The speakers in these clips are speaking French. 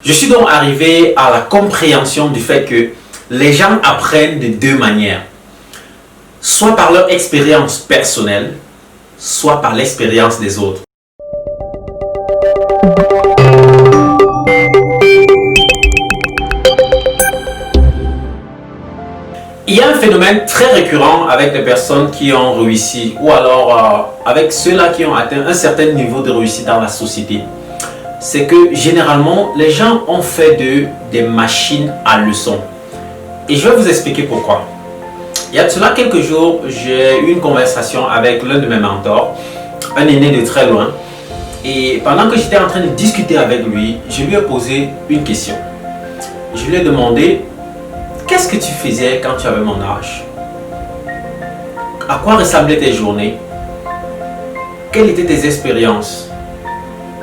Je suis donc arrivé à la compréhension du fait que les gens apprennent de deux manières. Soit par leur expérience personnelle, soit par l'expérience des autres. Il y a un phénomène très récurrent avec les personnes qui ont réussi ou alors avec ceux-là qui ont atteint un certain niveau de réussite dans la société. C'est que généralement, les gens ont fait d'eux des machines à leçons. Et je vais vous expliquer pourquoi. Il y a de cela quelques jours, j'ai eu une conversation avec l'un de mes mentors, un aîné de très loin. Et pendant que j'étais en train de discuter avec lui, je lui ai posé une question. Je lui ai demandé, qu'est-ce que tu faisais quand tu avais mon âge? À quoi ressemblaient tes journées? Quelles étaient tes expériences?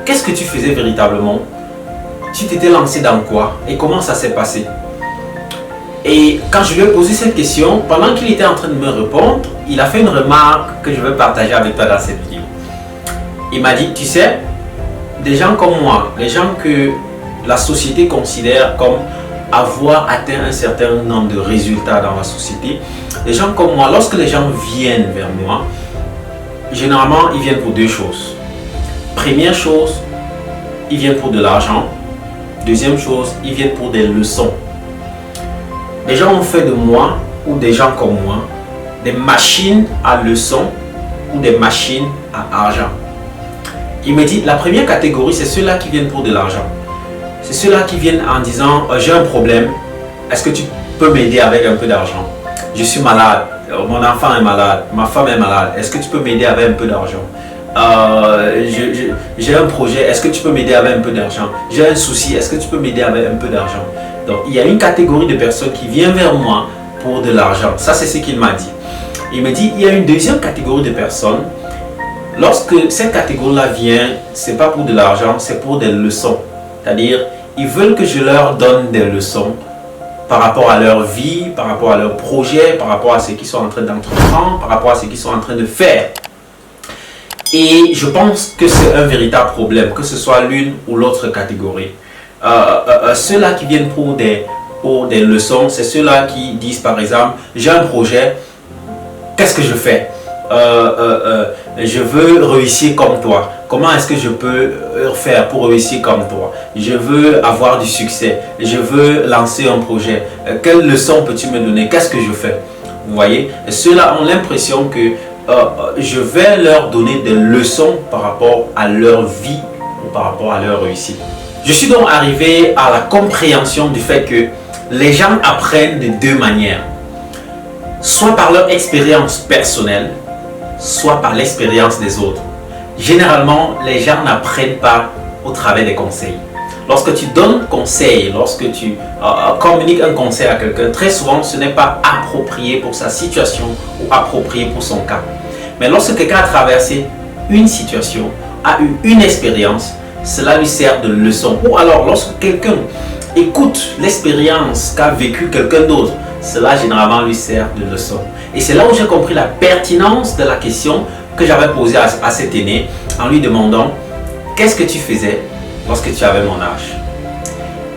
Qu'est-ce que tu faisais véritablement? Tu t'étais lancé dans quoi? Et comment ça s'est passé? Et quand je lui ai posé cette question, pendant qu'il était en train de me répondre, il a fait une remarque que je vais partager avec toi dans cette vidéo. Il m'a dit, tu sais, des gens comme moi, les gens que la société considère comme avoir atteint un certain nombre de résultats dans la société, les gens comme moi, lorsque les gens viennent vers moi, généralement ils viennent pour deux choses. Première chose, ils viennent pour de l'argent. Deuxième chose, ils viennent pour des leçons. Les gens ont fait de moi, ou des gens comme moi, des machines à leçons ou des machines à argent. Il me dit, la première catégorie, c'est ceux-là qui viennent pour de l'argent. C'est ceux-là qui viennent en disant, j'ai un problème, est-ce que tu peux m'aider avec un peu d'argent? Je suis malade, mon enfant est malade, ma femme est malade, est-ce que tu peux m'aider avec un peu d'argent? J'ai un projet, est-ce que tu peux m'aider avec un peu d'argent? J'ai un souci, est-ce que tu peux m'aider avec un peu d'argent? Donc il y a une catégorie de personnes qui viennent vers moi pour de l'argent. Ça, c'est ce qu'il m'a dit. Il me dit, il y a une deuxième catégorie de personnes. Lorsque cette catégorie-là vient, c'est pas pour de l'argent, c'est pour des leçons. C'est-à-dire, ils veulent que je leur donne des leçons par rapport à leur vie, par rapport à leur projet, par rapport à ce qu'ils sont en train d'entreprendre, par rapport à ce qu'ils sont en train de faire. Et je pense que c'est un véritable problème, que ce soit l'une ou l'autre catégorie. Ceux-là qui viennent pour des leçons, c'est ceux-là qui disent par exemple, j'ai un projet, qu'est-ce que je fais? Je veux réussir comme toi. Comment est-ce que je peux faire pour réussir comme toi? Je veux avoir du succès. Je veux lancer un projet. Quelle leçon peux-tu me donner? Qu'est-ce que je fais? Vous voyez? Ceux-là ont l'impression que je vais leur donner des leçons par rapport à leur vie ou par rapport à leur réussite. Je suis donc arrivé à la compréhension du fait que les gens apprennent de deux manières. Soit par leur expérience personnelle, soit par l'expérience des autres. Généralement, les gens n'apprennent pas au travers des conseils. Lorsque tu donnes conseil, lorsque tu communiques un conseil à quelqu'un, très souvent ce n'est pas approprié pour sa situation ou approprié pour son cas. Mais lorsque quelqu'un a traversé une situation, a eu une expérience, cela lui sert de leçon. Ou alors lorsque quelqu'un écoute l'expérience qu'a vécu quelqu'un d'autre, cela généralement lui sert de leçon. Et c'est là où j'ai compris la pertinence de la question que j'avais posée à cet aîné en lui demandant qu'est-ce que tu faisais lorsque tu avais mon âge.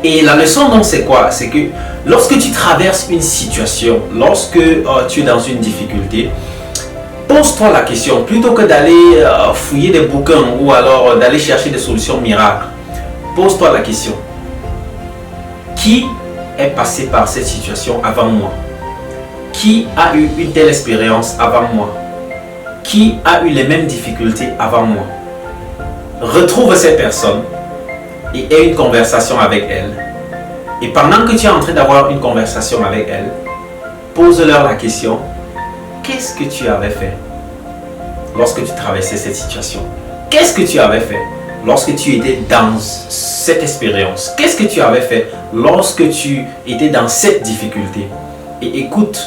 Et la leçon donc c'est quoi? C'est que lorsque tu traverses une situation, lorsque tu es dans une difficulté, pose-toi la question, plutôt que d'aller fouiller des bouquins ou alors d'aller chercher des solutions miracles, pose-toi la question, qui est passé par cette situation avant moi? Qui a eu une telle expérience avant moi? Qui a eu les mêmes difficultés avant moi? Retrouve ces personnes et aie une conversation avec elles. Et pendant que tu es en train d'avoir une conversation avec elles, pose-leur la question, qu'est-ce que tu avais fait lorsque tu traversais cette situation? Qu'est-ce que tu avais fait lorsque tu étais dans cette expérience? Qu'est-ce que tu avais fait lorsque tu étais dans cette difficulté? Et écoute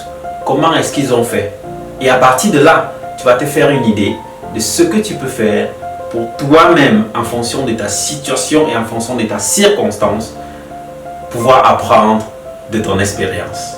comment est-ce qu'ils ont fait. Et à partir de là, tu vas te faire une idée de ce que tu peux faire pour toi-même en fonction de ta situation et en fonction de ta circonstance, pouvoir apprendre de ton expérience.